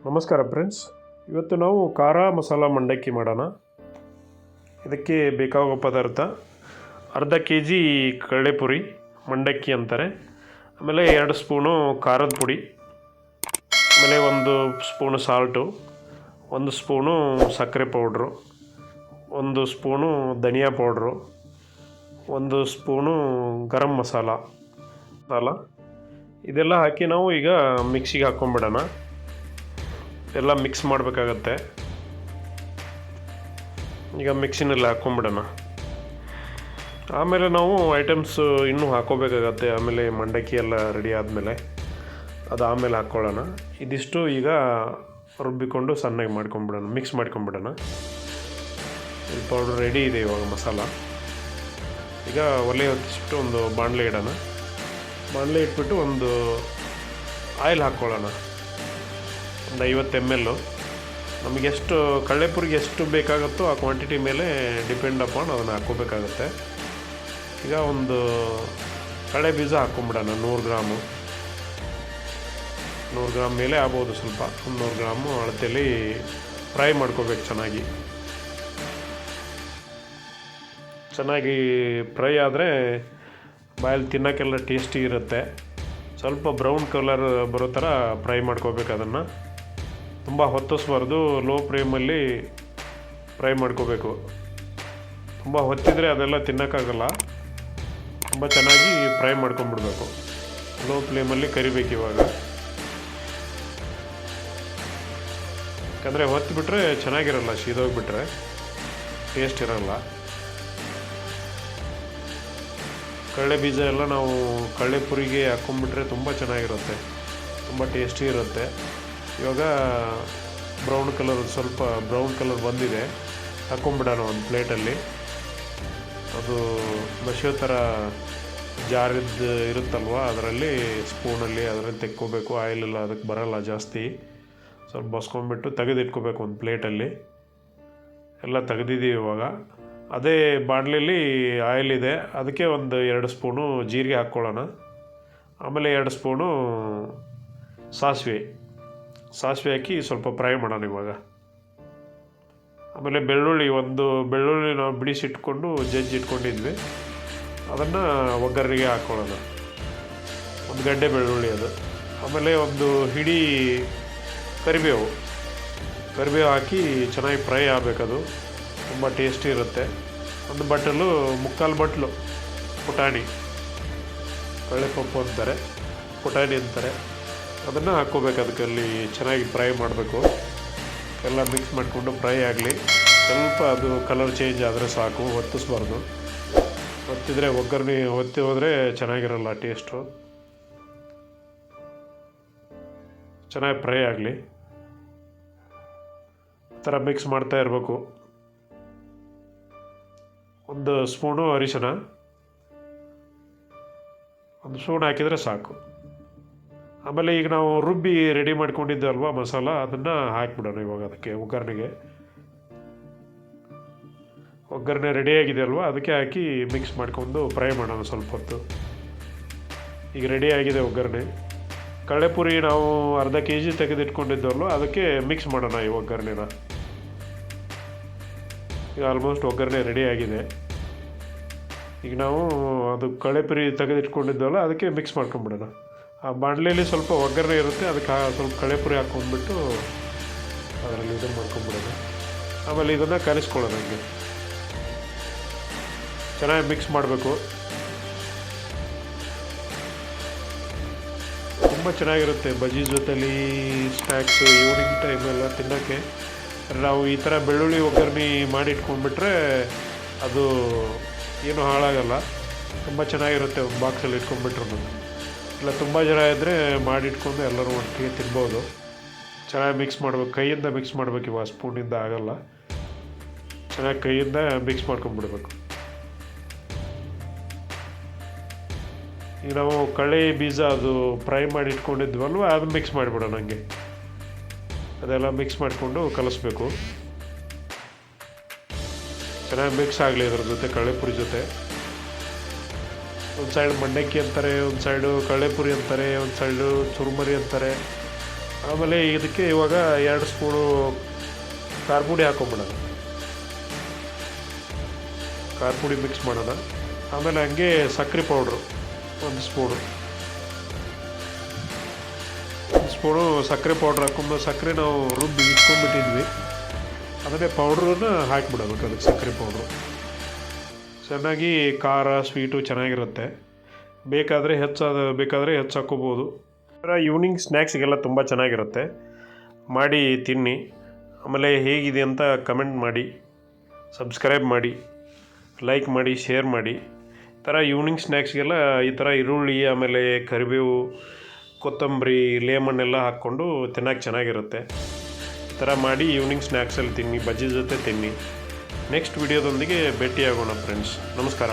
ನಮಸ್ಕಾರ ಫ್ರೆಂಡ್ಸ್, ಇವತ್ತು ನಾವು ಖಾರ ಮಸಾಲ ಮಂಡಕ್ಕಿ ಮಾಡೋಣ. ಇದಕ್ಕೆ ಬೇಕಾಗುವ ಪದಾರ್ಥ ಅರ್ಧ ಕೆ ಜಿ ಕಡಲೆಪುರಿ, ಮಂಡಕ್ಕಿ ಅಂತಾರೆ. ಆಮೇಲೆ 2 ಸ್ಪೂನು ಖಾರದ ಪುಡಿ, ಆಮೇಲೆ 1 ಸ್ಪೂನು ಸಾಲ್ಟು, 1 ಸ್ಪೂನು ಸಕ್ಕರೆ ಪೌಡ್ರು, 1 ಸ್ಪೂನು ಧನಿಯಾ ಪೌಡ್ರು, 1 ಸ್ಪೂನು ಗರಂ ಮಸಾಲ ಇದೆಲ್ಲ ಹಾಕಿ ನಾವು ಈಗ ಮಿಕ್ಸಿಗೆ ಹಾಕ್ಕೊಂಬಿಡೋಣ. ಎಲ್ಲ ಮಿಕ್ಸ್ ಮಾಡಬೇಕಾಗತ್ತೆ. ಈಗ ಮಿಕ್ಸಿನಲ್ಲಿ ಹಾಕ್ಕೊಂಬಿಡೋಣ. ಆಮೇಲೆ ನಾವು ಐಟಮ್ಸ್ ಇನ್ನೂ ಹಾಕ್ಕೋಬೇಕಾಗತ್ತೆ. ಆಮೇಲೆ ಮಂಡಕ್ಕಿ ಎಲ್ಲ ರೆಡಿ ಆದಮೇಲೆ ಅದು ಆಮೇಲೆ ಹಾಕ್ಕೊಳ್ಳೋಣ. ಇದಿಷ್ಟು ಈಗ ರುಬ್ಬಿಕೊಂಡು ಸಣ್ಣಗೆ ಮಾಡ್ಕೊಂಬಿಡೋಣ, ಮಿಕ್ಸ್ ಮಾಡ್ಕೊಂಬಿಡೋಣ. ಈ ಪೌಡ್ರ್ ರೆಡಿ ಇದೆ ಇವಾಗ ಮಸಾಲ. ಈಗ ಒಲೆ ಹೊತ್ತಿಸ್ಬಿಟ್ಟು ಒಂದು ಬಾಣಲೆ ಇಡೋಣ. ಬಾಣಲೆ ಇಟ್ಬಿಟ್ಟು ಒಂದು ಆಯಿಲ್ ಹಾಕ್ಕೊಳ್ಳೋಣ. ಒಂದು 50 ml. ನಮಗೆಷ್ಟು ಕಡಲೆಪುರಿಗೆ ಎಷ್ಟು ಬೇಕಾಗುತ್ತೋ ಆ ಕ್ವಾಂಟಿಟಿ ಮೇಲೆ ಡಿಪೆಂಡ್ ಅಪಾನ್ ಅದನ್ನು ಹಾಕ್ಕೋಬೇಕಾಗತ್ತೆ. ಈಗ ಒಂದು ಕಡಲೆ ಬೀಜ ಹಾಕ್ಕೊಂಬಿಡೋಣ. 100 ಗ್ರಾಮು ಮೇಲೆ ಆಗ್ಬೋದು, ಸ್ವಲ್ಪ ಒಂದು 100 ಗ್ರಾಮು ಅಳತೆಯಲ್ಲಿ ಫ್ರೈ ಮಾಡ್ಕೋಬೇಕು. ಚೆನ್ನಾಗಿ ಫ್ರೈ ಆದರೆ ಬಾಯಲ್ಲಿ ತಿನ್ನೋಕ್ಕೆಲ್ಲ ಟೇಸ್ಟಿ ಇರುತ್ತೆ. ಸ್ವಲ್ಪ ಬ್ರೌನ್ ಕಲರ್ ಬರೋ ಥರ ಫ್ರೈ ಮಾಡ್ಕೋಬೇಕು. ಅದನ್ನು ತುಂಬ ಹೊತ್ತಿಸ್ಬಾರ್ದು, ಲೋ ಫ್ಲೇಮಲ್ಲಿ ಫ್ರೈ ಮಾಡ್ಕೋಬೇಕು. ತುಂಬ ಹೊತ್ತಿದ್ರೆ ಅದೆಲ್ಲ ತಿನ್ನೋಕ್ಕಾಗಲ್ಲ. ತುಂಬ ಚೆನ್ನಾಗಿ ಫ್ರೈ ಮಾಡ್ಕೊಂಬಿಡ್ಬೇಕು. ಲೋ ಫ್ಲೇಮಲ್ಲಿ ಕರಿಬೇಕು ಇವಾಗ. ಯಾಕಂದರೆ ಹೊತ್ತಿಬಿಟ್ರೆ ಚೆನ್ನಾಗಿರಲ್ಲ, ಸೀದೋಗಿಬಿಟ್ರೆ ಟೇಸ್ಟ್ ಇರಲ್ಲ. ಕಡಲೆ ಬೀಜ ಎಲ್ಲ ನಾವು ಕಡಲೆಪುರಿಗೆ ಹಾಕ್ಕೊಂಬಿಟ್ರೆ ತುಂಬ ಚೆನ್ನಾಗಿರುತ್ತೆ, ತುಂಬ ಟೇಸ್ಟಿ ಇರುತ್ತೆ. ಇವಾಗ ಸ್ವಲ್ಪ ಬ್ರೌನ್ ಕಲರ್ ಬಂದಿದೆ. ಹಾಕ್ಕೊಂಬಿಡೋಣ ಒಂದು ಪ್ಲೇಟಲ್ಲಿ. ಅದು ಮಶಿಯೋ ಥರ ಜಾರಿದ್ದು ಇರುತ್ತಲ್ವ, ಅದರಲ್ಲಿ ಸ್ಪೂನಲ್ಲಿ ಅದರಲ್ಲಿ ತೆಕ್ಕೋಬೇಕು. ಆಯಿಲೆಲ್ಲ ಅದಕ್ಕೆ ಬರೋಲ್ಲ ಜಾಸ್ತಿ. ಸ್ವಲ್ಪ ಬಸ್ಕೊಂಡ್ಬಿಟ್ಟು ತೆಗೆದಿಟ್ಕೋಬೇಕು ಒಂದು ಪ್ಲೇಟಲ್ಲಿ. ಎಲ್ಲ ತೆಗೆದಿದ್ದೀವಿ ಇವಾಗ. ಅದೇ ಬಾಣಲೆಯಲ್ಲಿ ಆಯಿಲ್ ಇದೆ, ಅದಕ್ಕೆ ಒಂದು 2 ಸ್ಪೂನು ಜೀರಿಗೆ ಹಾಕ್ಕೊಳ್ಳೋಣ. ಆಮೇಲೆ 2 ಸ್ಪೂನು ಸಾಸಿವೆ ಹಾಕಿ ಸ್ವಲ್ಪ ಫ್ರೈ ಮಾಡೋಣ ಇವಾಗ. ಆಮೇಲೆ ಒಂದು ಬೆಳ್ಳುಳ್ಳಿ ನಾವು ಬಿಡಿಸಿಟ್ಕೊಂಡು ಜಜ್ಜಿಟ್ಕೊಂಡಿದ್ವಿ, ಅದನ್ನು ಒಗ್ಗರಣೆಗೆ ಹಾಕ್ಕೊಳ್ಳೋಣ. ಒಂದು ಗಡ್ಡೆ ಬೆಳ್ಳುಳ್ಳಿ ಅದು. ಆಮೇಲೆ ಒಂದು ಹಿಡಿ ಕರಿಬೇವು ಹಾಕಿ ಚೆನ್ನಾಗಿ ಫ್ರೈ ಆಗಬೇಕದು. ತುಂಬ ಟೇಸ್ಟಿ ಇರುತ್ತೆ. ಒಂದು ಮುಕ್ಕಾಲು ಬಟ್ಲು ಪುಟಾಣಿ, ಕಳ್ಳೆಪಪ್ಪು ಅಂತಾರೆ, ಪುಟಾಣಿ ಅಂತಾರೆ. ಅದನ್ನು ಹಾಕ್ಕೋಬೇಕು. ಅದಕ್ಕಲ್ಲಿ ಚೆನ್ನಾಗಿ ಫ್ರೈ ಮಾಡಬೇಕು. ಎಲ್ಲ ಮಿಕ್ಸ್ ಮಾಡಿಕೊಂಡು ಫ್ರೈ ಆಗಲಿ. ಸ್ವಲ್ಪ ಅದು ಕಲರ್ ಚೇಂಜ್ ಆದರೆ ಸಾಕು, ಹೊತ್ತಿಸ್ಬಾರ್ದು. ಹೊತ್ತಿದ್ರೆ ಒಗ್ಗರಣೆ ಹೊತ್ತಿ ಹೋದರೆ ಚೆನ್ನಾಗಿರಲ್ಲ ಟೇಸ್ಟು. ಚೆನ್ನಾಗಿ ಫ್ರೈ ಆಗಲಿ, ಆ ಥರ ಮಿಕ್ಸ್ ಮಾಡ್ತಾ ಇರಬೇಕು. 1 ಸ್ಪೂನು ಅರಿಶಿನ, 1 ಸ್ಪೂನ್ ಹಾಕಿದರೆ ಸಾಕು. ಆಮೇಲೆ ಈಗ ನಾವು ರುಬ್ಬಿ ರೆಡಿ ಮಾಡ್ಕೊಂಡಿದ್ದಲ್ವ ಮಸಾಲ, ಅದನ್ನು ಹಾಕಿಬಿಡೋಣ ಇವಾಗ. ಅದಕ್ಕೆ ಒಗ್ಗರಣೆ ರೆಡಿಯಾಗಿದೆ ಅಲ್ವ, ಅದಕ್ಕೆ ಹಾಕಿ ಮಿಕ್ಸ್ ಮಾಡ್ಕೊಂಡು ಫ್ರೈ ಮಾಡೋಣ ಸ್ವಲ್ಪ ಹೊತ್ತು. ಈಗ ರೆಡಿಯಾಗಿದೆ ಒಗ್ಗರಣೆ. ಕಡಲೆಪುರಿ ನಾವು ಅರ್ಧ ಕೆ ಜಿ ತೆಗೆದಿಟ್ಕೊಂಡಿದ್ದಲ್ವ, ಅದಕ್ಕೆ ಮಿಕ್ಸ್ ಮಾಡೋಣ ಈ ಒಗ್ಗರಣೆನ. ಈಗ ಆಲ್ಮೋಸ್ಟ್ ಒಗ್ಗರಣೆ ರೆಡಿಯಾಗಿದೆ. ಈಗ ನಾವು ಅದು ಕಡಲೆಪುರಿ ತೆಗೆದಿಟ್ಕೊಂಡಿದ್ದವಲ್ಲ, ಅದಕ್ಕೆ ಮಿಕ್ಸ್ ಮಾಡ್ಕೊಂಬಿಡೋಣ. ಆ ಬಾಣಲೆಯಲ್ಲಿ ಸ್ವಲ್ಪ ಒಗ್ಗರಣೆ ಇರುತ್ತೆ, ಅದಕ್ಕೆ ಸ್ವಲ್ಪ ಕಡಲೆಪುರಿ ಹಾಕ್ಕೊಂಡ್ಬಿಟ್ಟು ಅದರಲ್ಲಿ ಇದನ್ನು ಮಾಡ್ಕೊಂಬಿಡೋಣ. ಆಮೇಲೆ ಇದನ್ನು ಕಲಿಸ್ಕೊಳ್ಳೋಣ. ಹಂಗೆ ಚೆನ್ನಾಗಿ ಮಿಕ್ಸ್ ಮಾಡಬೇಕು. ತುಂಬ ಚೆನ್ನಾಗಿರುತ್ತೆ ಬಜ್ಜಿ ಜೊತೆಲಿ, ಸ್ನ್ಯಾಕ್ಸು, ಈವ್ನಿಂಗ್ ಟೈಮೆಲ್ಲ ತಿನ್ನೋಕ್ಕೆ. ನಾವು ಈ ಥರ ಬೆಳ್ಳುಳ್ಳಿ ಒಗ್ಗರಣೆ ಮಾಡಿಟ್ಕೊಂಡ್ಬಿಟ್ರೆ ಅದು ಏನೂ ಹಾಳಾಗಲ್ಲ, ತುಂಬ ಚೆನ್ನಾಗಿರುತ್ತೆ. ಒಂದು ಬಾಕ್ಸಲ್ಲಿ ಇಟ್ಕೊಂಡ್ಬಿಟ್ರು ಇಲ್ಲ, ತುಂಬ ಜನ ಇದ್ದರೆ ಮಾಡಿಟ್ಕೊಂಡು ಎಲ್ಲರೂ ಒಟ್ಟಿಗೆ ತಿನ್ಬೋದು. ಚೆನ್ನಾಗಿ ಮಿಕ್ಸ್ ಮಾಡಬೇಕು. ಕೈಯಿಂದ ಮಿಕ್ಸ್ ಮಾಡಬೇಕು, ಇವಾಗ ಸ್ಪೂನಿಂದ ಆಗೋಲ್ಲ. ಚೆನ್ನಾಗಿ ಕೈಯಿಂದ ಮಿಕ್ಸ್ ಮಾಡ್ಕೊಂಡ್ಬಿಡ್ಬೇಕು. ಈಗ ನಾವು ಕಡಲೆ ಬೀಜ ಅದು ಫ್ರೈ ಮಾಡಿ ಇಟ್ಕೊಂಡಿದ್ವಲ್ವ, ಅದು ಮಿಕ್ಸ್ ಮಾಡಿಬಿಡೋಣ. ಹಂಗೆ ಅದೆಲ್ಲ ಮಿಕ್ಸ್ ಮಾಡಿಕೊಂಡು ಕಲಿಸ್ಬೇಕು. ಚೆನ್ನಾಗಿ ಮಿಕ್ಸ್ ಆಗಲಿ ಅದ್ರ ಜೊತೆ, ಕಡಲೆಪುರಿ ಜೊತೆ. ಒಂದು ಸೈಡ್ ಮಂಡಕ್ಕಿ ಅಂತಾರೆ, ಒಂದು ಸೈಡು ಕಡಲೆಪುರಿ ಅಂತಾರೆ, ಒಂದು ಸೈಡು ಚುರುಮರಿ ಅಂತಾರೆ. ಆಮೇಲೆ ಇದಕ್ಕೆ ಇವಾಗ 2 ಸ್ಪೂನು ಖಾರ ಪುಡಿ ಹಾಕೊಂಬಿಡೋಣ. ಖಾರ ಪುಡಿ ಮಿಕ್ಸ್ ಮಾಡೋಣ. ಆಮೇಲೆ ಹಂಗೆ ಸಕ್ಕರೆ ಪೌಡ್ರು 1 ಸ್ಪೂನು ಸಕ್ಕರೆ ಪೌಡ್ರ್ ಹಾಕೊಂಡು, ಸಕ್ಕರೆ ನಾವು ರುಬ್ಬಿ ಇಟ್ಕೊಂಡ್ಬಿಟ್ಟಿದ್ವಿ, ಅದನ್ನೇ ಪೌಡ್ರನ್ನ ಹಾಕಿಬಿಡಬೇಕು. ಅದಕ್ಕೆ ಸಕ್ಕರೆ ಪೌಡ್ರು ಚೆನ್ನಾಗಿ ಖಾರ ಸ್ವೀಟು ಚೆನ್ನಾಗಿರುತ್ತೆ. ಬೇಕಾದರೆ ಹೆಚ್ಚು ಹಾಕ್ಕೋಬೋದು. ಈವ್ನಿಂಗ್ ಸ್ನ್ಯಾಕ್ಸಿಗೆಲ್ಲ ತುಂಬ ಚೆನ್ನಾಗಿರುತ್ತೆ. ಮಾಡಿ ತಿನ್ನಿ. ಆಮೇಲೆ ಹೇಗಿದೆ ಅಂತ ಕಮೆಂಟ್ ಮಾಡಿ, ಸಬ್ಸ್ಕ್ರೈಬ್ ಮಾಡಿ, ಲೈಕ್ ಮಾಡಿ, ಶೇರ್ ಮಾಡಿ. ಈ ಥರ ಈವ್ನಿಂಗ್ ಸ್ನ್ಯಾಕ್ಸ್ಗೆಲ್ಲ ಈ ಥರ ಈರುಳ್ಳಿ, ಆಮೇಲೆ ಕರಿಬೇವು, ಕೊತ್ತಂಬರಿ, ಲೇಮನ್ ಎಲ್ಲ ಹಾಕ್ಕೊಂಡು ತಿನ್ನೋಕೆ ಚೆನ್ನಾಗಿರುತ್ತೆ. ಈ ಥರ ಮಾಡಿ ಈವ್ನಿಂಗ್ ಸ್ನ್ಯಾಕ್ಸಲ್ಲಿ ತಿನ್ನಿ, ಬಜ್ಜಿ ಜೊತೆ ತಿನ್ನಿ. ನೆಕ್ಸ್ಟ್ ವಿಡಿಯೋದೊಂದಿಗೆ ಭೇಟಿಯಾಗೋಣ ಫ್ರೆಂಡ್ಸ್. ನಮಸ್ಕಾರ.